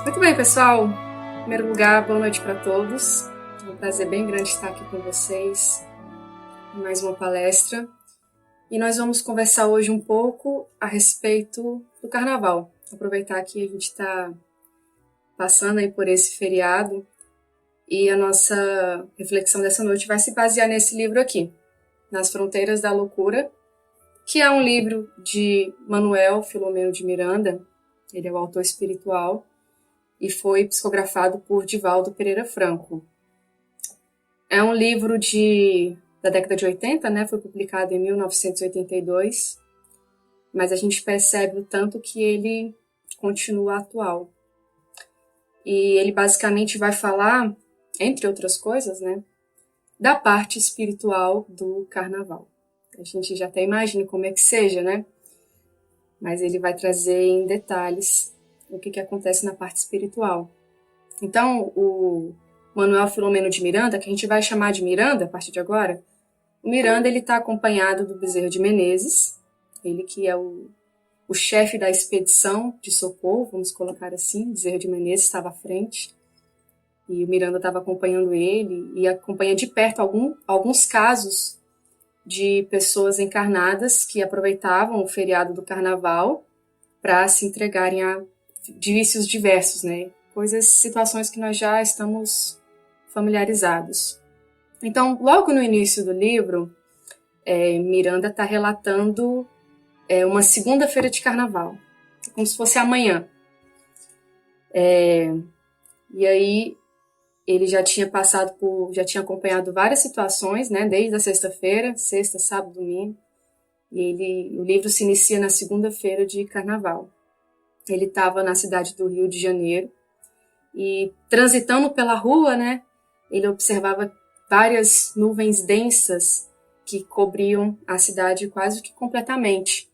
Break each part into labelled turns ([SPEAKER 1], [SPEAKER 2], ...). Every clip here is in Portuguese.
[SPEAKER 1] Muito bem, pessoal. Em primeiro lugar, boa noite para todos. É um prazer bem grande estar aqui com vocês em mais uma palestra. E nós vamos conversar hoje um pouco a respeito do Carnaval. Aproveitar que a gente está passando aí por esse feriado e a nossa reflexão dessa noite vai se basear nesse livro aqui, Nas Fronteiras da Loucura, que é um livro de Manuel Filomeno de Miranda. Ele é o autor espiritual e foi psicografado por Divaldo Pereira Franco. É um livro da década de 80, né? Foi publicado em 1982, mas a gente percebe o tanto que ele continua atual. E ele basicamente vai falar, entre outras coisas, né, da parte espiritual do carnaval. A gente já até imagina como é que seja, né? Mas ele vai trazer em detalhes o que acontece na parte espiritual. Então, o Manuel Filomeno de Miranda, que a gente vai chamar de Miranda a partir de agora, o Miranda está acompanhado do Bezerra de Menezes, ele que é o chefe da expedição de socorro, vamos colocar assim. Bezerra de Menezes estava à frente, e o Miranda estava acompanhando ele, e acompanha de perto alguns casos de pessoas encarnadas que aproveitavam o feriado do carnaval para se entregarem a vícios diversos, né? Situações que nós já estamos familiarizados. Então, logo no início do livro, Miranda está relatando uma segunda-feira de carnaval, como se fosse amanhã. E aí ele já tinha acompanhado várias situações, né? Desde a sexta-feira, sexta, sábado, domingo. E o livro se inicia na segunda-feira de carnaval. Ele estava na cidade do Rio de Janeiro e, transitando pela rua, né, ele observava várias nuvens densas que cobriam a cidade quase que completamente.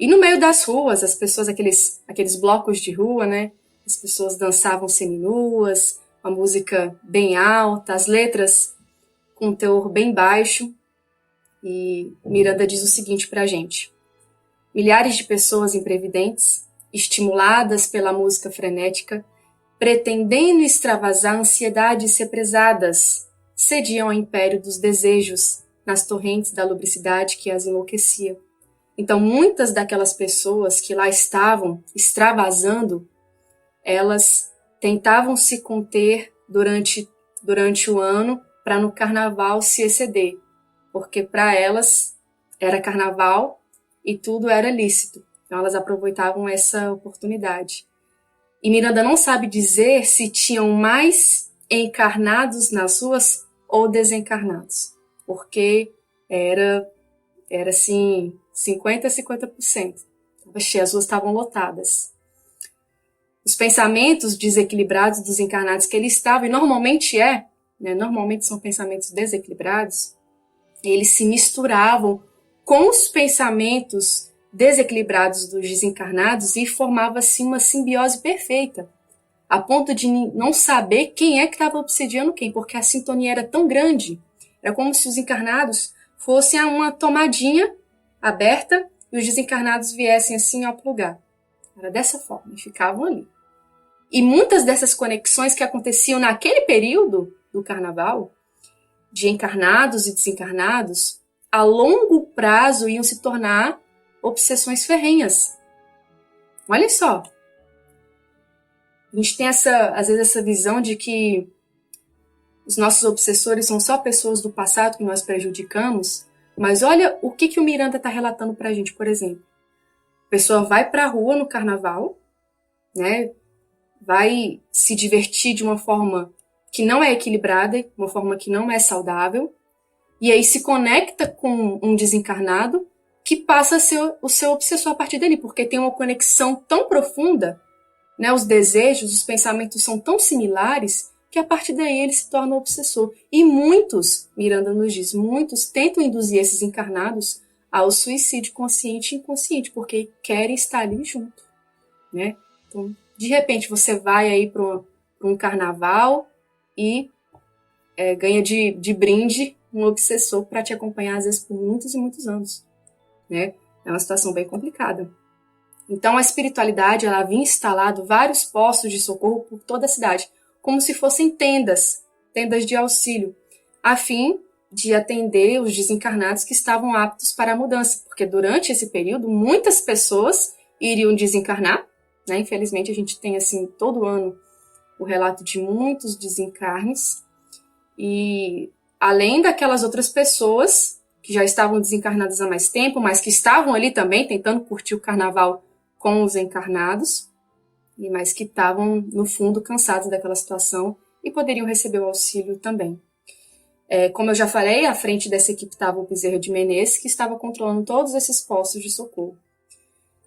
[SPEAKER 1] E no meio das ruas, as pessoas, aqueles blocos de rua, né, as pessoas dançavam seminuas, a música bem alta, as letras com um teor bem baixo. E Miranda diz o seguinte pra gente: milhares de pessoas imprevidentes, estimuladas pela música frenética, pretendendo extravasar ansiedades represadas, cediam ao império dos desejos, nas torrentes da lubricidade que as enlouquecia. Então, muitas daquelas pessoas que lá estavam extravasando, elas tentavam se conter durante o ano para no carnaval se exceder, porque para elas era carnaval e tudo era lícito. Então, elas aproveitavam essa oportunidade. E Miranda não sabe dizer se tinham mais encarnados nas ruas ou desencarnados, porque era assim, 50 a 50%. As ruas estavam lotadas. Os pensamentos desequilibrados dos encarnados que ele estava, e normalmente normalmente são pensamentos desequilibrados, eles se misturavam com os pensamentos desequilibrados dos desencarnados e formava-se uma simbiose perfeita, a ponto de não saber quem é que estava obsediando quem, porque a sintonia era tão grande. Era como se os encarnados fossem a uma tomadinha aberta e os desencarnados viessem assim ao lugar. Era dessa forma, e ficavam ali. E muitas dessas conexões que aconteciam naquele período do carnaval, de encarnados e desencarnados, a longo prazo iam se tornar obsessões ferrenhas. Olha só. A gente tem às vezes essa visão de que os nossos obsessores são só pessoas do passado que nós prejudicamos, mas olha o que o Miranda está relatando para a gente, por exemplo. A pessoa vai para a rua no carnaval, né, vai se divertir de uma forma que não é equilibrada, uma forma que não é saudável, e aí se conecta com um desencarnado que passa a ser o seu obsessor a partir dele, porque tem uma conexão tão profunda, né, os desejos, os pensamentos são tão similares, que a partir daí ele se torna um obsessor. E muitos, Miranda nos diz, muitos tentam induzir esses encarnados ao suicídio consciente e inconsciente, porque querem estar ali junto, né? Então, de repente, você vai aí para um carnaval e ganha de brinde um obsessor para te acompanhar, às vezes, por muitos e muitos anos, né? É uma situação bem complicada. Então a espiritualidade ela havia instalado vários postos de socorro por toda a cidade, como se fossem tendas de auxílio, a fim de atender os desencarnados que estavam aptos para a mudança, porque durante esse período muitas pessoas iriam desencarnar, né? Infelizmente a gente tem assim todo ano o relato de muitos desencarnes, e além daquelas outras pessoas que já estavam desencarnadas há mais tempo, mas que estavam ali também tentando curtir o carnaval com os encarnados, mas que estavam, no fundo, cansados daquela situação e poderiam receber o auxílio também. Como eu já falei, à frente dessa equipe estava o Bezerra de Menezes, que estava controlando todos esses postos de socorro.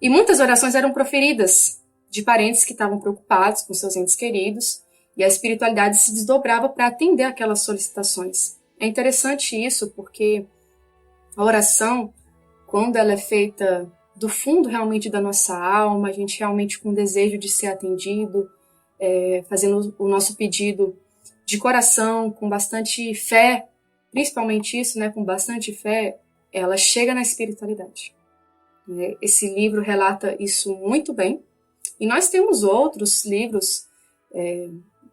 [SPEAKER 1] E muitas orações eram proferidas de parentes que estavam preocupados com seus entes queridos, e a espiritualidade se desdobrava para atender aquelas solicitações. É interessante isso, porque a oração, quando ela é feita do fundo realmente da nossa alma, a gente realmente com desejo de ser atendido, fazendo o nosso pedido de coração, com bastante fé, principalmente isso, né, com bastante fé, ela chega na espiritualidade. Esse livro relata isso muito bem. E nós temos outros livros,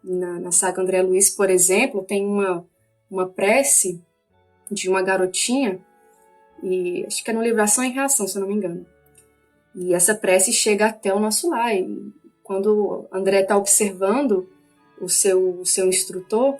[SPEAKER 1] na saga André Luiz, por exemplo, tem uma prece de uma garotinha, e acho que é no livro Ação e Reação, se eu não me engano. E essa prece chega até o nosso lar. E quando André está observando o seu instrutor,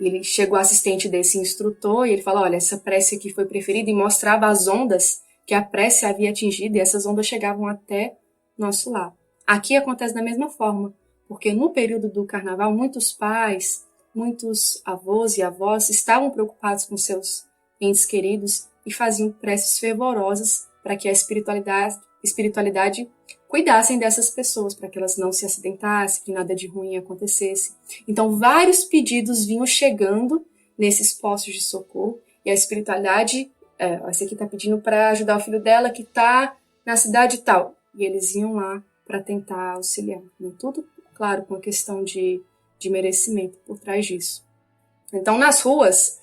[SPEAKER 1] ele chega o assistente desse instrutor e ele fala, olha, essa prece aqui foi preferida, e mostrava as ondas que a prece havia atingido, e essas ondas chegavam até nosso lar. Aqui acontece da mesma forma, porque no período do carnaval, muitos pais, muitos avós e avós estavam preocupados com seus entes queridos e faziam preces fervorosas para que a espiritualidade cuidassem dessas pessoas, para que elas não se acidentassem, que nada de ruim acontecesse. Então, vários pedidos vinham chegando nesses postos de socorro, e a espiritualidade, essa aqui está pedindo para ajudar o filho dela que está na cidade tal, e eles iam lá para tentar auxiliar. Né? Tudo, claro, com a questão de merecimento por trás disso. Então, nas ruas,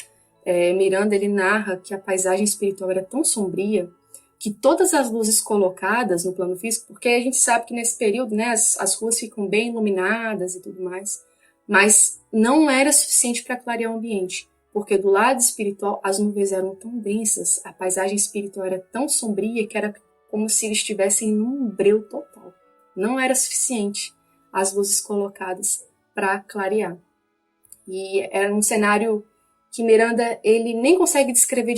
[SPEAKER 1] Miranda ele narra que a paisagem espiritual era tão sombria que todas as luzes colocadas no plano físico, porque a gente sabe que nesse período, né, as ruas ficam bem iluminadas e tudo mais, mas não era suficiente para clarear o ambiente, porque do lado espiritual as nuvens eram tão densas, a paisagem espiritual era tão sombria que era como se eles estivessem num breu total. Não era suficiente as luzes colocadas para clarear. E era um cenário que Miranda ele nem consegue descrever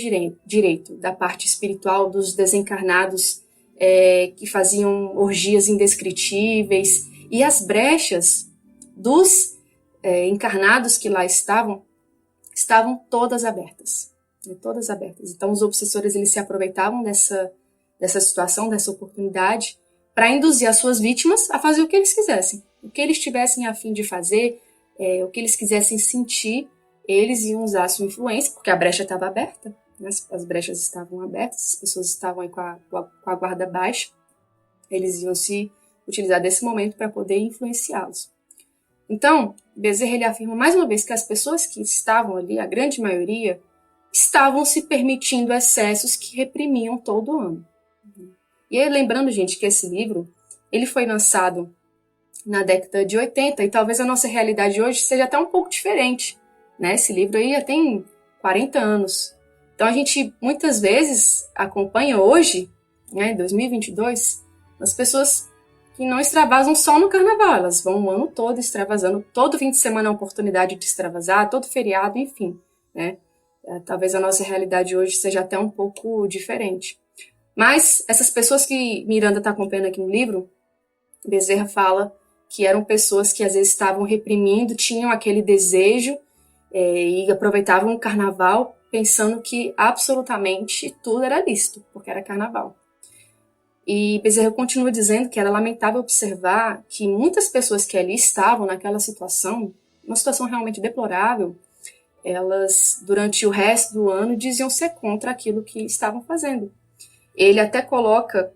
[SPEAKER 1] direito da parte espiritual dos desencarnados que faziam orgias indescritíveis, e as brechas dos encarnados que lá estavam todas abertas, né, todas abertas. Então os obsessores eles se aproveitavam dessa situação, dessa oportunidade, para induzir as suas vítimas a fazer o que eles quisessem, o que eles tivessem a fim de fazer, o que eles quisessem sentir. Eles iam usar a sua influência, porque a brecha estava aberta, né? As brechas estavam abertas, as pessoas estavam aí com a guarda baixa, eles iam se utilizar desse momento para poder influenciá-los. Então, Bezerra ele afirma mais uma vez que as pessoas que estavam ali, a grande maioria, estavam se permitindo excessos que reprimiam todo ano. E aí, lembrando, gente, que esse livro ele foi lançado na década de 80, e talvez a nossa realidade hoje seja até um pouco diferente. Né? Esse livro aí já tem 40 anos. Então a gente muitas vezes acompanha hoje, né, em 2022, as pessoas que não extravasam só no carnaval, elas vão o ano todo extravasando, todo fim de semana é uma oportunidade de extravasar, todo feriado, enfim. Né? Talvez a nossa realidade hoje seja até um pouco diferente. Mas essas pessoas que Miranda está acompanhando aqui no livro, Bezerra fala que eram pessoas que às vezes estavam reprimindo, tinham aquele desejo, e aproveitavam o carnaval pensando que absolutamente tudo era lícito, porque era carnaval. E Bezerra continua dizendo que era lamentável observar que muitas pessoas que ali estavam naquela situação, uma situação realmente deplorável, elas, durante o resto do ano, diziam ser contra aquilo que estavam fazendo. Ele até coloca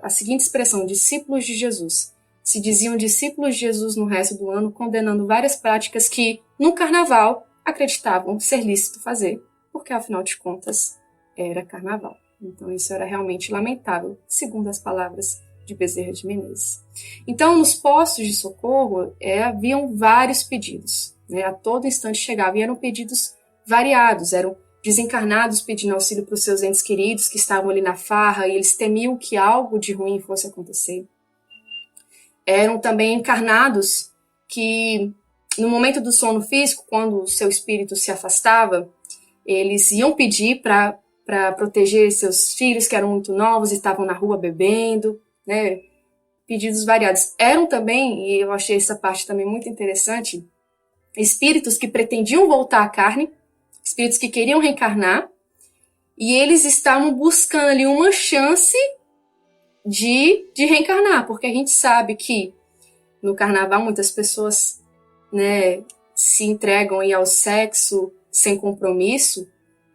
[SPEAKER 1] a seguinte expressão, discípulos de Jesus. Se diziam discípulos de Jesus no resto do ano, condenando várias práticas que, no carnaval, acreditavam ser lícito fazer, porque, afinal de contas, era carnaval. Então, isso era realmente lamentável, segundo as palavras de Bezerra de Menezes. Então, nos postos de socorro, haviam vários pedidos, né? A todo instante chegavam, e eram pedidos variados, eram desencarnados pedindo auxílio para os seus entes queridos que estavam ali na farra, e eles temiam que algo de ruim fosse acontecer. Eram também encarnados que, no momento do sono físico, quando o seu espírito se afastava, eles iam pedir para proteger seus filhos, que eram muito novos e estavam na rua bebendo, né? Pedidos variados. Eram também, e eu achei essa parte também muito interessante, espíritos que pretendiam voltar à carne, espíritos que queriam reencarnar, e eles estavam buscando ali uma chance de reencarnar, porque a gente sabe que no carnaval muitas pessoas, né, se entregam aí ao sexo sem compromisso,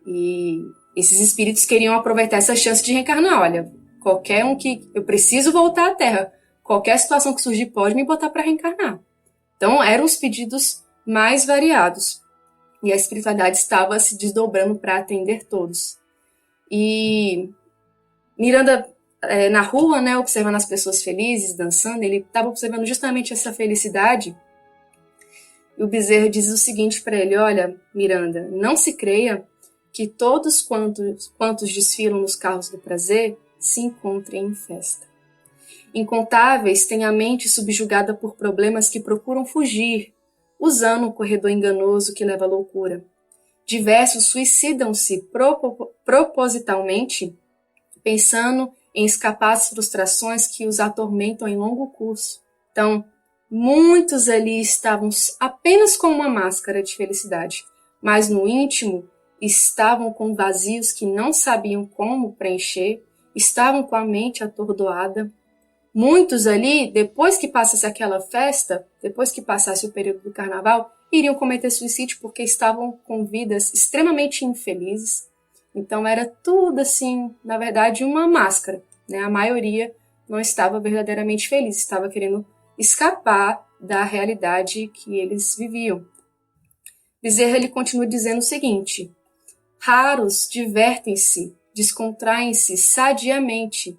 [SPEAKER 1] e esses espíritos queriam aproveitar essa chance de reencarnar. Olha, qualquer um que eu preciso voltar à Terra, qualquer situação que surgir pode me botar para reencarnar. Então eram os pedidos mais variados, e a espiritualidade estava se desdobrando para atender todos. E Miranda, na rua, né, observando as pessoas felizes, dançando, ele estava observando justamente essa felicidade. E o Bezerra diz o seguinte para ele: olha, Miranda, não se creia que todos quantos desfilam nos carros do prazer se encontrem em festa. Incontáveis têm a mente subjugada por problemas que procuram fugir, usando um corredor enganoso que leva à loucura. Diversos suicidam-se propositalmente, pensando em escapar às frustrações que os atormentam em longo curso. Então, muitos ali estavam apenas com uma máscara de felicidade, mas no íntimo estavam com vazios que não sabiam como preencher, estavam com a mente atordoada. Muitos ali, depois que passasse aquela festa, depois que passasse o período do carnaval, iriam cometer suicídio porque estavam com vidas extremamente infelizes. Então era tudo assim, na verdade, uma máscara, né? A maioria não estava verdadeiramente feliz, estava querendo escapar da realidade que eles viviam. Bezerra ele continua dizendo o seguinte: raros divertem-se, descontraem-se sadiamente,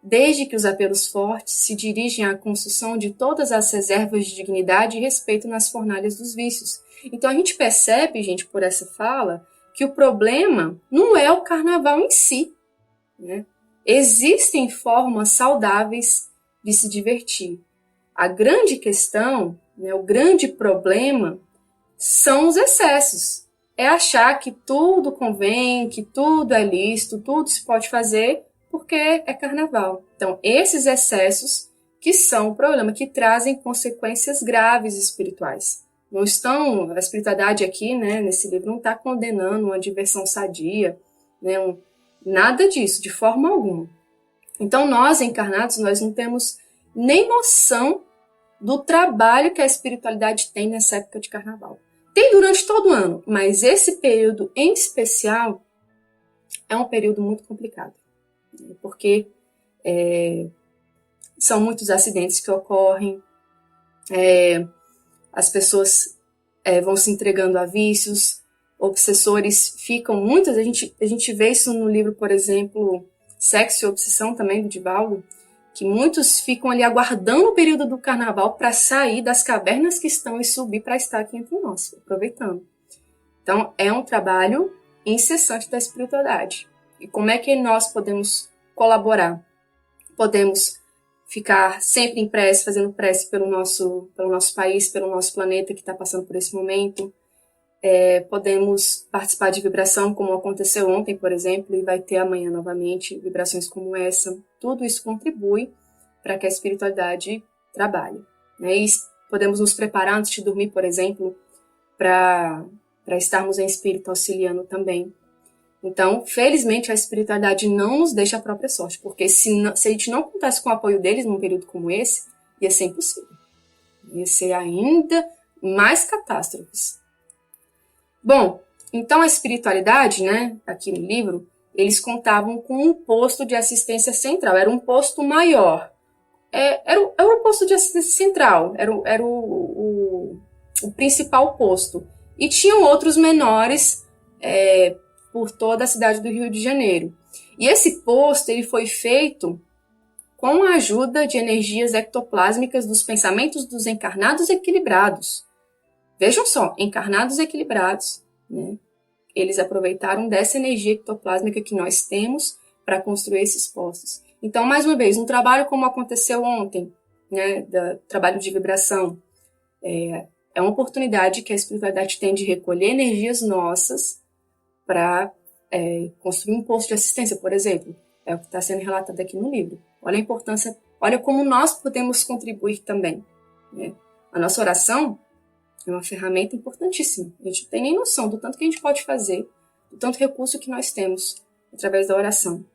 [SPEAKER 1] desde que os apelos fortes se dirigem à construção de todas as reservas de dignidade e respeito nas fornalhas dos vícios. Então a gente percebe, gente, por essa fala, que o problema não é o carnaval em si, né? Existem formas saudáveis de se divertir. A grande questão, né, o grande problema são os excessos. É achar que tudo convém, que tudo é lícito, tudo se pode fazer porque é carnaval. Então, esses excessos que são o problema, que trazem consequências graves espirituais. Não estão, a espiritualidade aqui, né, nesse livro, não está condenando uma diversão sadia, né, nada disso, de forma alguma. Então, nós encarnados, nós não temos nem noção do trabalho que a espiritualidade tem nessa época de carnaval. Tem durante todo o ano, mas esse período em especial é um período muito complicado, porque são muitos acidentes que ocorrem, as pessoas vão se entregando a vícios, obsessores ficam, muitas, a gente vê isso no livro, por exemplo, Sexo e Obsessão, também, do Divaldo, que muitos ficam ali aguardando o período do carnaval para sair das cavernas que estão e subir para estar aqui entre nós, aproveitando. Então, é um trabalho incessante da espiritualidade. E como é que nós podemos colaborar? Podemos ficar sempre em prece, fazendo prece pelo nosso país, pelo nosso planeta que está passando por esse momento. Podemos participar de vibração, como aconteceu ontem, por exemplo, e vai ter amanhã novamente vibrações como essa. Tudo isso contribui para que a espiritualidade trabalhe, né? E podemos nos preparar antes de dormir, por exemplo, para estarmos em espírito auxiliando também. Então, felizmente, a espiritualidade não nos deixa a própria sorte, porque se a gente não contasse com o apoio deles num período como esse, ia ser impossível. Ia ser ainda mais catástrofes. Bom, então a espiritualidade, né, aqui no livro, eles contavam com um posto de assistência central, era um posto maior. Era o posto de assistência central, era o principal posto. E tinham outros menores por toda a cidade do Rio de Janeiro. E esse posto ele foi feito com a ajuda de energias ectoplásmicas dos pensamentos dos encarnados equilibrados. Vejam só, encarnados equilibrados, né? Eles aproveitaram dessa energia ectoplásmica que nós temos para construir esses postos. Então, mais uma vez, um trabalho como aconteceu ontem, né, trabalho de vibração, é uma oportunidade que a espiritualidade tem de recolher energias nossas para construir um posto de assistência, por exemplo. É o que está sendo relatado aqui no livro. Olha a importância, olha como nós podemos contribuir também, né? A nossa oração é uma ferramenta importantíssima. A gente não tem nem noção do tanto que a gente pode fazer, do tanto recurso que nós temos através da oração.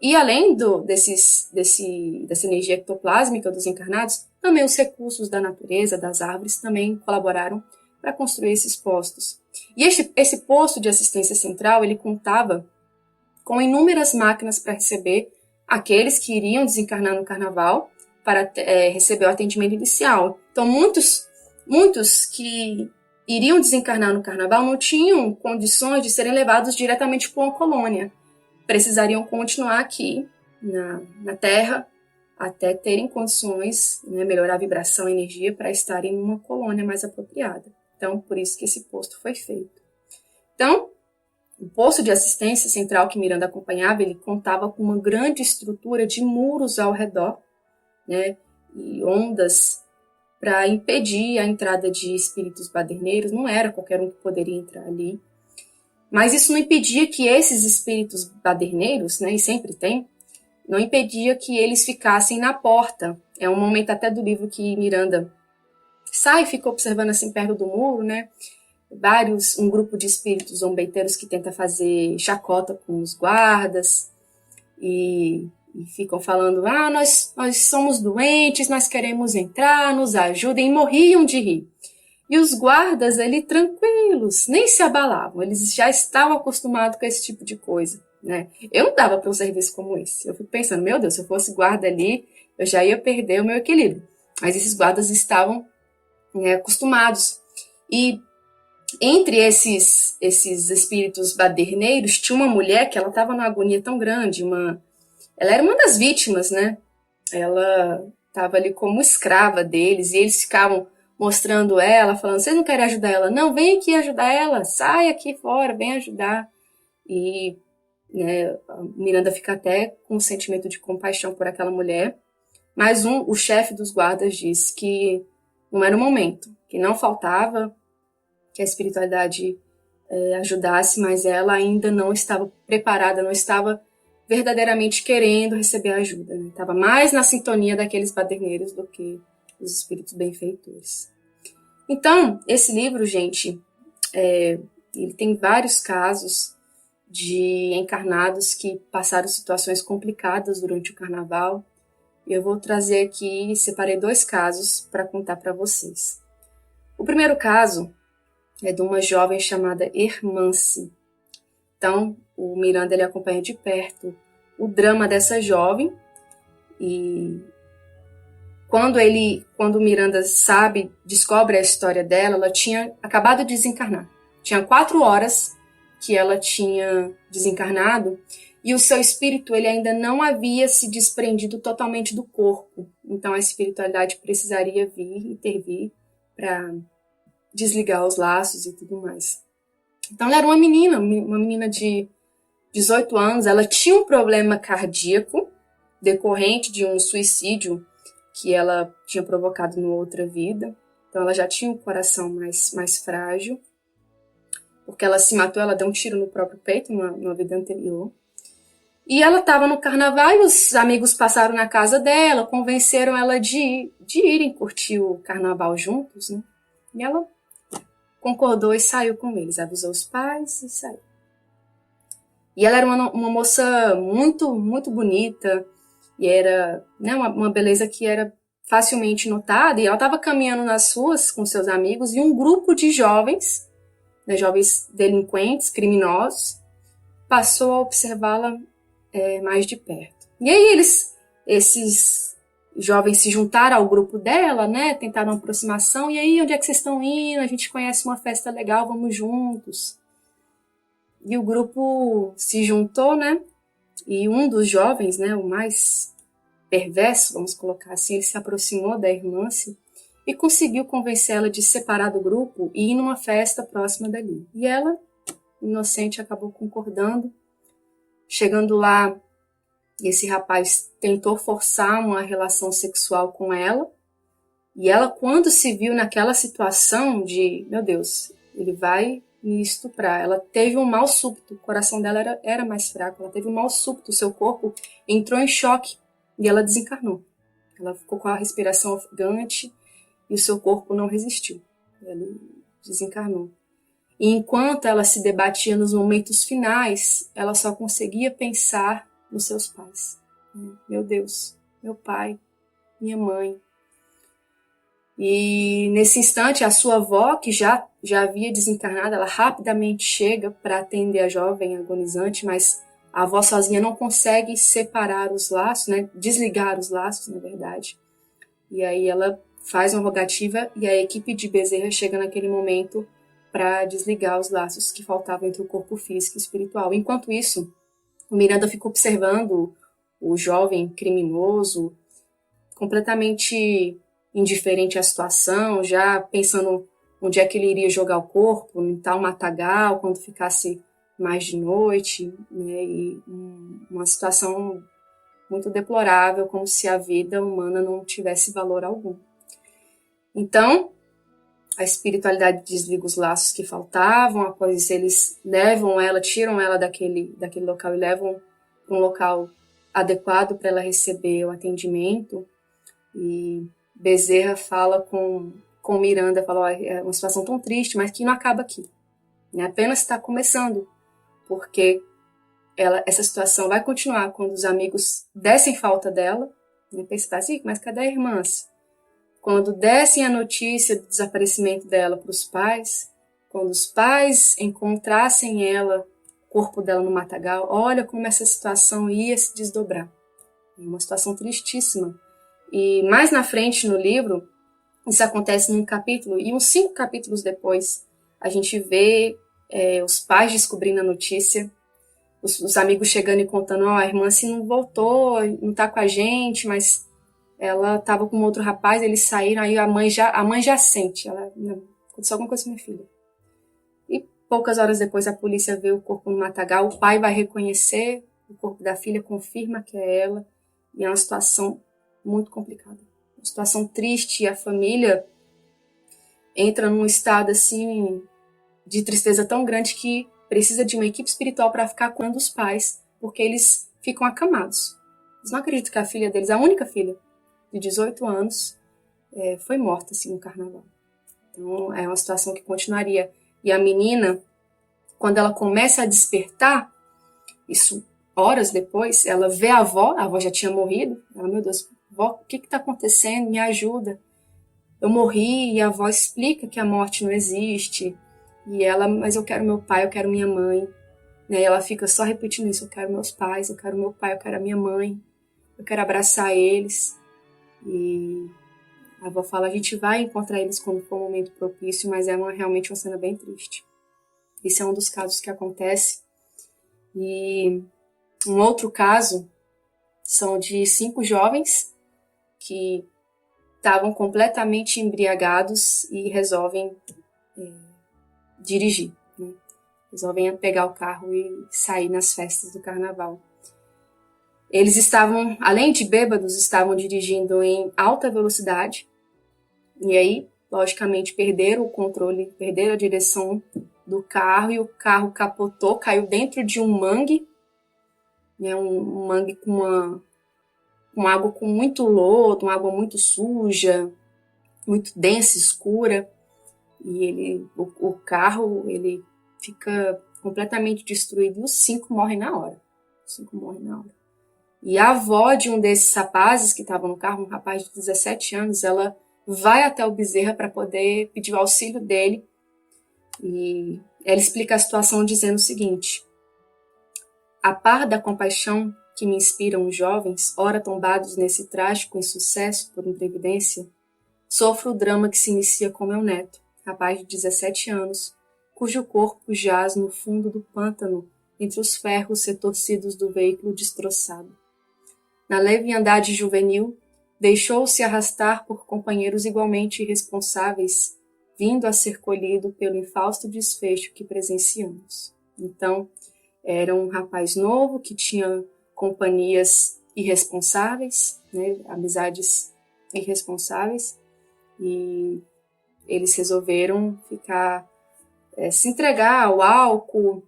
[SPEAKER 1] E além dessa energia ectoplásmica dos encarnados, também os recursos da natureza, das árvores, também colaboraram para construir esses postos. E esse posto de assistência central, ele contava com inúmeras máquinas para receber aqueles que iriam desencarnar no carnaval para receber o atendimento inicial. Então, muitos que iriam desencarnar no carnaval não tinham condições de serem levados diretamente para uma colônia. Precisariam continuar aqui na Terra até terem condições, né, melhorar a vibração, a energia para estarem numa colônia mais apropriada. Então, por isso que esse posto foi feito. Então, o posto de assistência central que Miranda acompanhava, ele contava com uma grande estrutura de muros ao redor, né, e ondas para impedir a entrada de espíritos baderneiros. Não era qualquer um que poderia entrar ali. Mas isso não impedia que esses espíritos baderneiros, né, e sempre tem, não impedia que eles ficassem na porta. É um momento até do livro que Miranda sai e fica observando assim perto do muro, né? Um grupo de espíritos zombeiteiros que tenta fazer chacota com os guardas e ficam falando, nós somos doentes, nós queremos entrar, nos ajudem, e morriam de rir. E os guardas ali tranquilos, nem se abalavam, eles já estavam acostumados com esse tipo de coisa, né? Eu não dava para um serviço como esse. Eu fico pensando, meu Deus, se eu fosse guarda ali, eu já ia perder o meu equilíbrio. Mas esses guardas estavam acostumados. E entre esses espíritos baderneiros, tinha uma mulher que ela estava numa agonia tão grande, ela era uma das vítimas, né? Ela estava ali como escrava deles, e eles ficavam mostrando ela, falando, vocês não querem ajudar ela? Não, vem aqui ajudar ela, sai aqui fora, vem ajudar. E, né, a Miranda fica até com um sentimento de compaixão por aquela mulher, mas o chefe dos guardas disse que não era o momento, que não faltava que a espiritualidade ajudasse, mas ela ainda não estava preparada, não estava verdadeiramente querendo receber ajuda, né? Estava mais na sintonia daqueles baderneiros do que os espíritos benfeitores. Então, esse livro, gente, ele tem vários casos de encarnados que passaram situações complicadas durante o carnaval. E eu vou trazer aqui, separei 2 casos para contar para vocês. O primeiro caso é de uma jovem chamada Hermance. Então, o Miranda ele acompanha de perto o drama dessa jovem, e quando Miranda descobre a história dela, ela tinha acabado de desencarnar. Tinha 4 horas que ela tinha desencarnado, e o seu espírito ele ainda não havia se desprendido totalmente do corpo. Então a espiritualidade precisaria intervir para desligar os laços e tudo mais. Então ela era uma menina de 18 anos, ela tinha um problema cardíaco decorrente de um suicídio que ela tinha provocado numa outra vida. Então ela já tinha um coração mais frágil, porque ela se matou, ela deu um tiro no próprio peito numa vida anterior. E ela estava no carnaval e os amigos passaram na casa dela, convenceram ela de irem curtir o carnaval juntos, né? E ela concordou e saiu com eles, avisou os pais e saiu. E ela era uma moça muito, muito bonita, e era, né, uma beleza que era facilmente notada, e ela estava caminhando nas ruas com seus amigos, e um grupo de jovens, né, jovens delinquentes, criminosos, passou a observá-la mais de perto. E aí esses jovens se juntaram ao grupo dela, né, tentaram uma aproximação, e aí, onde é que vocês estão indo? A gente conhece uma festa legal, vamos juntos. E o grupo se juntou, né, E um dos jovens, né, o mais perverso, vamos colocar assim, ele se aproximou da irmã e conseguiu convencê-la de separar do grupo e ir numa festa próxima dali. E ela, inocente, acabou concordando. Chegando lá, esse rapaz tentou forçar uma relação sexual com ela. E ela, quando se viu naquela situação de, meu Deus, ele vai me estuprar, ela teve um mal súbito, o coração dela era mais fraco, ela teve um mal súbito, o seu corpo entrou em choque e ela desencarnou. Ela ficou com a respiração ofegante e o seu corpo não resistiu. Ela desencarnou. E enquanto ela se debatia nos momentos finais, ela só conseguia pensar nos seus pais. Meu Deus, meu pai, minha mãe. E nesse instante, a sua avó, que já havia desencarnado, ela rapidamente chega para atender a jovem agonizante, mas a avó sozinha não consegue separar os laços, né? Desligar os laços, na verdade. E aí ela faz uma rogativa e a equipe de Bezerra chega naquele momento para desligar os laços que faltavam entre o corpo físico e espiritual. Enquanto isso, o Miranda fica observando o jovem criminoso, completamente indiferente à situação, já pensando onde é que ele iria jogar o corpo, em tal matagal, quando ficasse mais de noite, né? E uma situação muito deplorável, como se a vida humana não tivesse valor algum. Então, a espiritualidade desliga os laços que faltavam, após isso eles levam ela, tiram ela daquele local e levam para um local adequado para ela receber o atendimento. E Bezerra fala com Miranda, fala, é uma situação tão triste, mas que não acaba aqui. Né? Apenas está começando, porque essa situação vai continuar quando os amigos dessem falta dela, né? Pensa assim, mas cadê a irmã? Quando dessem a notícia do desaparecimento dela para os pais, quando os pais encontrassem ela, o corpo dela no matagal, olha como essa situação ia se desdobrar. É uma situação tristíssima. E mais na frente no livro, isso acontece num capítulo, e uns 5 capítulos depois, a gente vê os pais descobrindo a notícia, os amigos chegando e contando, a irmã assim não voltou, não tá com a gente, mas ela tava com outro rapaz, eles saíram, aí a mãe já sente, não, aconteceu alguma coisa com minha filha. E poucas horas depois a polícia vê o corpo no matagal, o pai vai reconhecer o corpo da filha, confirma que é ela, e é uma situação muito complicada. Uma situação triste, e a família entra num estado assim de tristeza tão grande que precisa de uma equipe espiritual para ficar cuidando dos pais, porque eles ficam acamados. Eles não acreditam que a filha deles, a única filha de 18 anos, foi morta assim no carnaval. Então é uma situação que continuaria. E a menina, quando ela começa a despertar, isso horas depois, ela vê a avó já tinha morrido, ela, meu Deus, vó, o que está acontecendo? Me ajuda. Eu morri, e a avó explica que a morte não existe. E ela, mas eu quero meu pai, eu quero minha mãe. E ela fica só repetindo isso, eu quero meus pais, eu quero meu pai, eu quero a minha mãe. Eu quero abraçar eles. E a avó fala, a gente vai encontrar eles quando for um momento propício, mas é realmente uma cena bem triste. Esse é um dos casos que acontece. E um outro caso são de 5 jovens que estavam completamente embriagados e resolvem dirigir. Né? Resolvem pegar o carro e sair nas festas do carnaval. Eles estavam, além de bêbados, estavam dirigindo em alta velocidade. E aí, logicamente, perderam o controle, perderam a direção do carro e o carro capotou, caiu dentro de um mangue, né, um mangue com água com muito lodo, uma água muito suja, muito densa, escura. E o carro ele fica completamente destruído e os 5 morrem na hora. E a avó de um desses rapazes que estavam no carro, um rapaz de 17 anos, ela vai até o Bezerra para poder pedir o auxílio dele. E ela explica a situação dizendo o seguinte: a par da compaixão que me inspiram os jovens, ora tombados nesse trágico insucesso por imprevidência, sofro o drama que se inicia com meu neto, rapaz de 17 anos, cujo corpo jaz no fundo do pântano entre os ferros retorcidos do veículo destroçado. Na leviandade juvenil, deixou-se arrastar por companheiros igualmente irresponsáveis, vindo a ser colhido pelo infausto desfecho que presenciamos. Então, era um rapaz novo que tinha companhias irresponsáveis, né, amizades irresponsáveis, e eles resolveram se entregar ao álcool,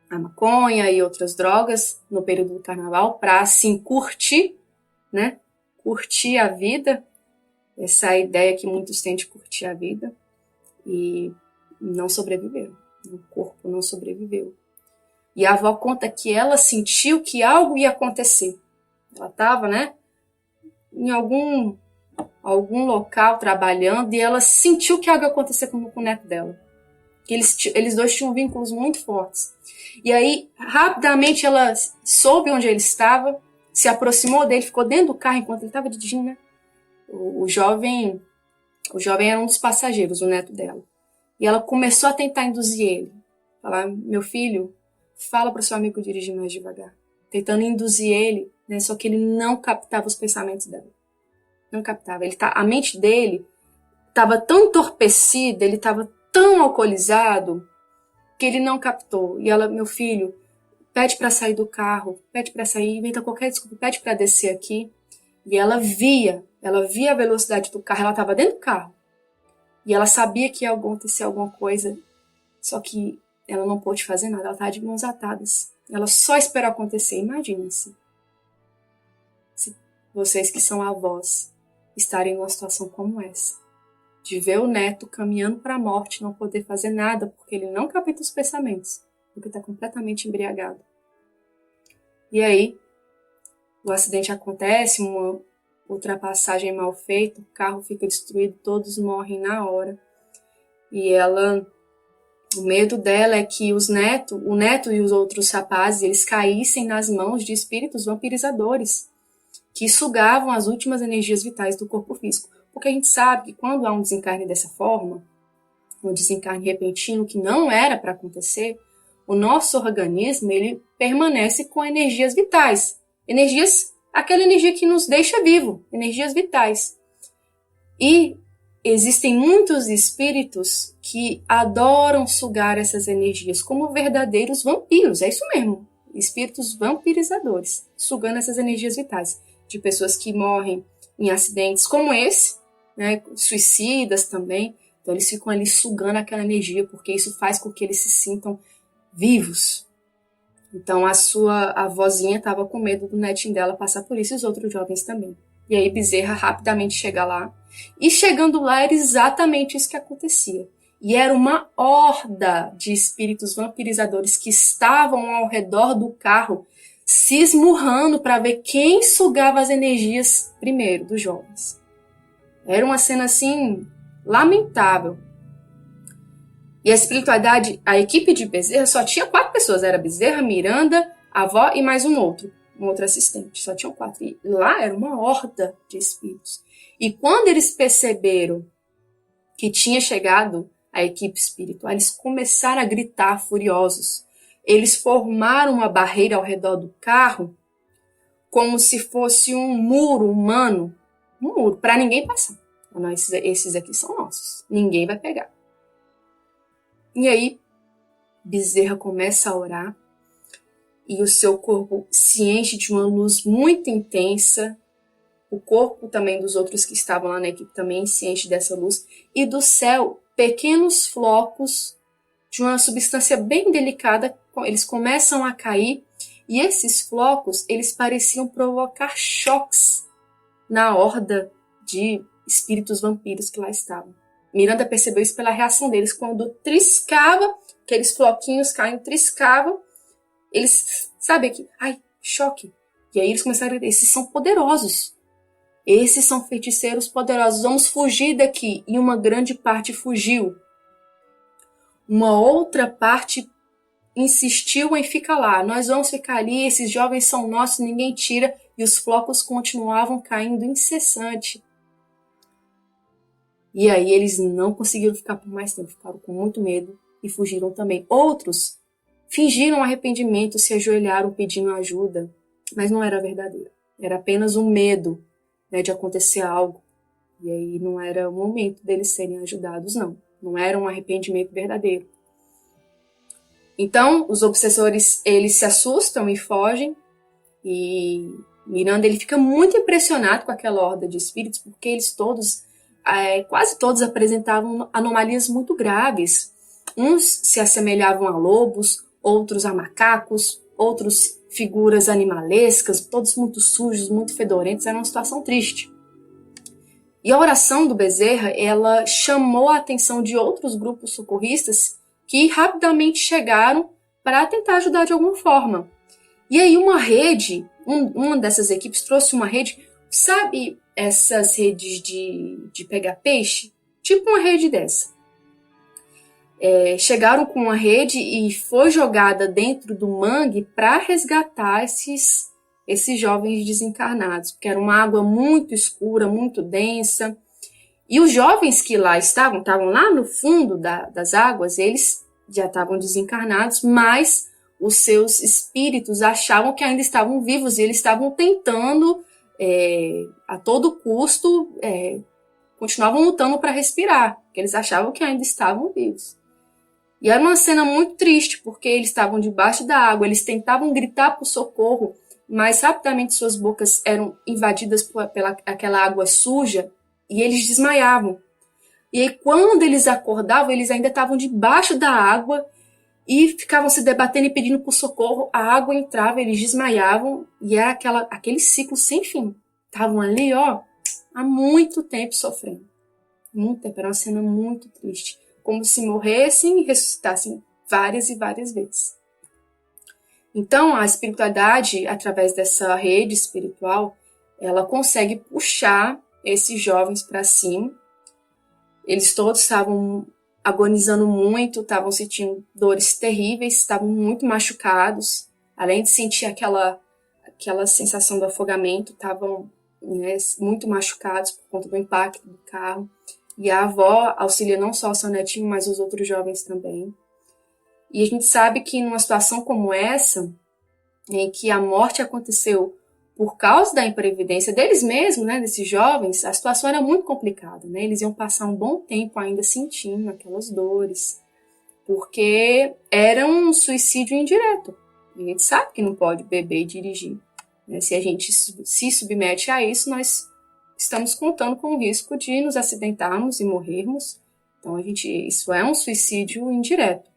[SPEAKER 1] à maconha e outras drogas no período do carnaval para assim curtir, né? Curtir a vida, essa ideia que muitos têm de curtir a vida, e não sobreviveram. O corpo não sobreviveu. E a avó conta que ela sentiu que algo ia acontecer. Ela estava, né, em algum local trabalhando e ela sentiu que algo ia acontecer com o neto dela. Que eles dois tinham vínculos muito fortes. E aí, rapidamente, ela soube onde ele estava, se aproximou dele, ficou dentro do carro enquanto ele estava dirigindo, né? O jovem era um dos passageiros, o neto dela. E ela começou a tentar induzir ele. Falar, meu filho, fala para o seu amigo dirigir mais devagar. Tentando induzir ele, né? Só que ele não captava os pensamentos dela. Não captava. A mente dele estava tão entorpecida, ele estava tão alcoolizado, que ele não captou. E ela, meu filho, pede para sair do carro, pede para sair, inventa qualquer desculpa, pede para descer aqui. E ela via a velocidade do carro, ela estava dentro do carro. E ela sabia que ia acontecer alguma coisa, só que ela não pôde fazer nada, ela estava de mãos atadas. Ela só esperou acontecer. Imaginem-se, se vocês que são avós estarem numa situação como essa, de ver o neto caminhando para a morte, não poder fazer nada, porque ele não capta os pensamentos, porque está completamente embriagado. E aí, o acidente acontece, uma ultrapassagem mal feita, o carro fica destruído, todos morrem na hora. E o medo dela é que o neto e os outros rapazes, eles caíssem nas mãos de espíritos vampirizadores, que sugavam as últimas energias vitais do corpo físico. Porque a gente sabe que quando há um desencarne dessa forma, um desencarne repentino que não era para acontecer, o nosso organismo ele permanece com energias vitais. Aquela energia que nos deixa vivo, energias vitais. E existem muitos espíritos que adoram sugar essas energias como verdadeiros vampiros, é isso mesmo, espíritos vampirizadores, sugando essas energias vitais de pessoas que morrem em acidentes como esse, né, suicidas também. Então eles ficam ali sugando aquela energia, porque isso faz com que eles se sintam vivos. Então a vozinha estava com medo do netinho dela passar por isso e os outros jovens também. E aí Bezerra rapidamente chega lá. E chegando lá era exatamente isso que acontecia. E era uma horda de espíritos vampirizadores que estavam ao redor do carro, se esmurrando para ver quem sugava as energias primeiro dos jovens. Era uma cena assim lamentável. E a espiritualidade, a equipe de Bezerra só tinha 4 pessoas. Era Bezerra, Miranda, a avó e mais um outro assistente. Só tinham 4. E lá era uma horda de espíritos. E quando eles perceberam que tinha chegado a equipe espiritual, eles começaram a gritar furiosos. Eles formaram uma barreira ao redor do carro, como se fosse um muro humano. Um muro, para ninguém passar. Não, esses aqui são nossos. Ninguém vai pegar. E aí, Bezerra começa a orar e o seu corpo se enche de uma luz muito intensa. O corpo também dos outros que estavam lá na equipe também se enche dessa luz. E do céu, pequenos flocos de uma substância bem delicada, eles começam a cair. E esses flocos, eles pareciam provocar choques na horda de espíritos vampiros que lá estavam. Miranda percebeu isso pela reação deles. Quando triscava, aqueles floquinhos caindo, triscavam, eles, sabe que, ai, choque. E aí eles começaram a dizer, esses são poderosos. Esses são feiticeiros poderosos. Vamos fugir daqui. E uma grande parte fugiu. Uma outra parte insistiu em ficar lá. Nós vamos ficar ali, esses jovens são nossos, ninguém tira. E os flocos continuavam caindo incessante. E aí eles não conseguiram ficar por mais tempo, ficaram com muito medo e fugiram também. Outros fingiram arrependimento, se ajoelharam pedindo ajuda, mas não era verdadeiro. Era apenas um medo, né, de acontecer algo. E aí não era o momento deles serem ajudados, não. Não era um arrependimento verdadeiro. Então, os obsessores, eles se assustam e fogem. E Miranda, ele fica muito impressionado com aquela horda de espíritos, porque eles todos, quase todos apresentavam anomalias muito graves. Uns se assemelhavam a lobos, outros a macacos, outros figuras animalescas, todos muito sujos, muito fedorentos. Era uma situação triste. E a oração do Bezerra, ela chamou a atenção de outros grupos socorristas que rapidamente chegaram para tentar ajudar de alguma forma. E aí uma rede, uma dessas equipes trouxe uma rede, sabe essas redes de pegar peixe? Tipo uma rede dessa. Chegaram com uma rede e foi jogada dentro do mangue para resgatar esses jovens desencarnados, porque era uma água muito escura, muito densa. E os jovens que lá estavam lá no fundo das águas, eles já estavam desencarnados, mas os seus espíritos achavam que ainda estavam vivos e eles estavam tentando, a todo custo, continuavam lutando para respirar, porque eles achavam que ainda estavam vivos. E era uma cena muito triste, porque eles estavam debaixo da água, eles tentavam gritar por socorro, mas rapidamente suas bocas eram invadidas pela aquela água suja e eles desmaiavam. E aí, quando eles acordavam, eles ainda estavam debaixo da água e ficavam se debatendo e pedindo por socorro. A água entrava, eles desmaiavam e era aquele ciclo sem fim. Estavam ali, há muito tempo sofrendo. Muito tempo, era uma cena muito triste. Como se morressem e ressuscitassem várias e várias vezes. Então, a espiritualidade, através dessa rede espiritual, ela consegue puxar esses jovens para cima. Eles todos estavam agonizando muito, estavam sentindo dores terríveis, estavam muito machucados. Além de sentir aquela sensação do afogamento, estavam, né, muito machucados por conta do impacto do carro. E a avó auxilia não só o seu netinho, mas os outros jovens também. E a gente sabe que numa situação como essa, em que a morte aconteceu por causa da imprevidência deles mesmos, né, desses jovens, a situação era muito complicada, né? Eles iam passar um bom tempo ainda sentindo aquelas dores, porque era um suicídio indireto. A gente sabe que não pode beber e dirigir, né? Se a gente se submete a isso, nós estamos contando com o risco de nos acidentarmos e morrermos. Então, isso é um suicídio indireto.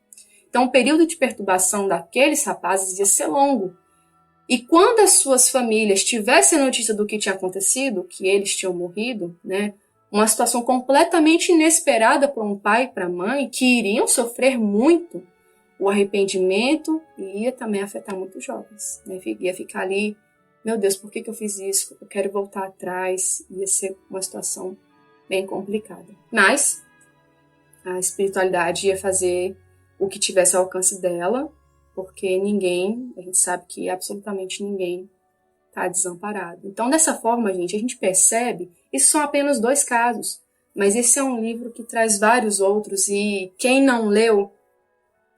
[SPEAKER 1] Então, o período de perturbação daqueles rapazes ia ser longo. E quando as suas famílias tivessem notícia do que tinha acontecido, que eles tinham morrido, né, uma situação completamente inesperada para um pai e para a mãe, que iriam sofrer muito, o arrependimento ia também afetar muitos jovens. Né? Ia ficar ali, meu Deus, por que eu fiz isso? Eu quero voltar atrás. Ia ser uma situação bem complicada. Mas a espiritualidade ia fazer o que tivesse ao alcance dela, porque a gente sabe que absolutamente ninguém está desamparado. Então, dessa forma, gente, a gente percebe, isso são apenas 2 casos, mas esse é um livro que traz vários outros, e quem não leu,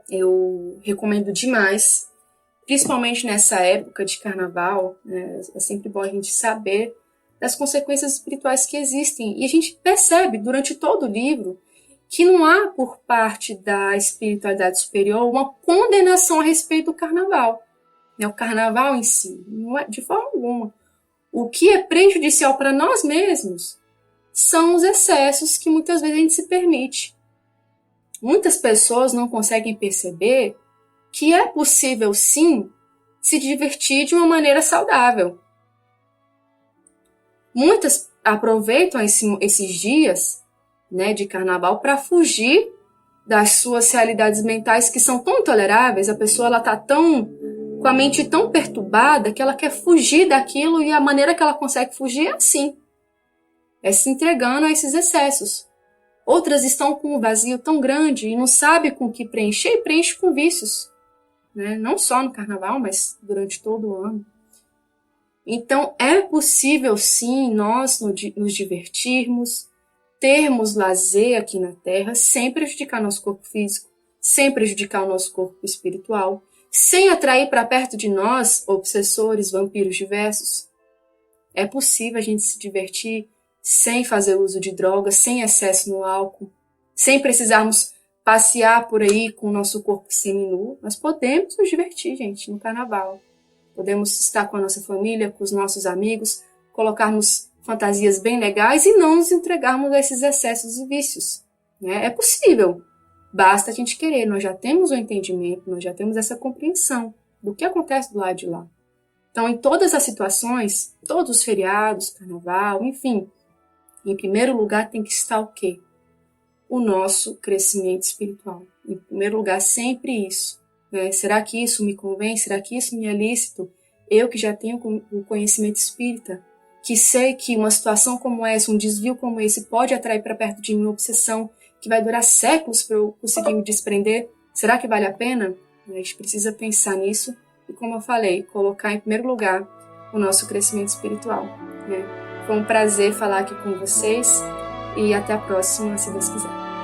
[SPEAKER 1] eu recomendo demais, principalmente nessa época de carnaval, né, é sempre bom a gente saber das consequências espirituais que existem. E a gente percebe durante todo o livro que não há por parte da espiritualidade superior uma condenação a respeito do carnaval. Né? O carnaval em si, não é, de forma alguma. O que é prejudicial para nós mesmos são os excessos que muitas vezes a gente se permite. Muitas pessoas não conseguem perceber que é possível, sim, se divertir de uma maneira saudável. Muitas aproveitam esses dias, né, de carnaval para fugir das suas realidades mentais que são tão intoleráveis. A pessoa está com a mente tão perturbada que ela quer fugir daquilo, e a maneira que ela consegue fugir é assim. É se entregando a esses excessos. Outras estão com um vazio tão grande e não sabem com o que preencher, e preenche com vícios. Né? Não só no carnaval, mas durante todo o ano. Então, é possível, sim, nós nos divertirmos, termos lazer aqui na Terra, sem prejudicar nosso corpo físico, sem prejudicar o nosso corpo espiritual. sem atrair para perto de nós obsessores, vampiros diversos. É possível a gente se divertir sem fazer uso de drogas, sem excesso no álcool, sem precisarmos passear por aí com o nosso corpo seminu. Nós podemos nos divertir, gente, no carnaval. Podemos estar com a nossa família, com os nossos amigos, colocarmos fantasias bem legais e não nos entregarmos a esses excessos e vícios. Né? É possível. Basta a gente querer. Nós já temos o entendimento, nós já temos essa compreensão do que acontece do lado de lá. Então, em todas as situações, todos os feriados, carnaval, enfim, em primeiro lugar tem que estar o quê? O nosso crescimento espiritual. Em primeiro lugar, sempre isso. Né? Será que isso me convém? Será que isso me é lícito? Eu que já tenho o conhecimento espírita, que sei que uma situação como essa, um desvio como esse, pode atrair para perto de mim uma obsessão que vai durar séculos para eu conseguir me desprender. Será que vale a pena? A gente precisa pensar nisso e, como eu falei, colocar em primeiro lugar o nosso crescimento espiritual. Né? Foi um prazer falar aqui com vocês e até a próxima, se Deus quiser.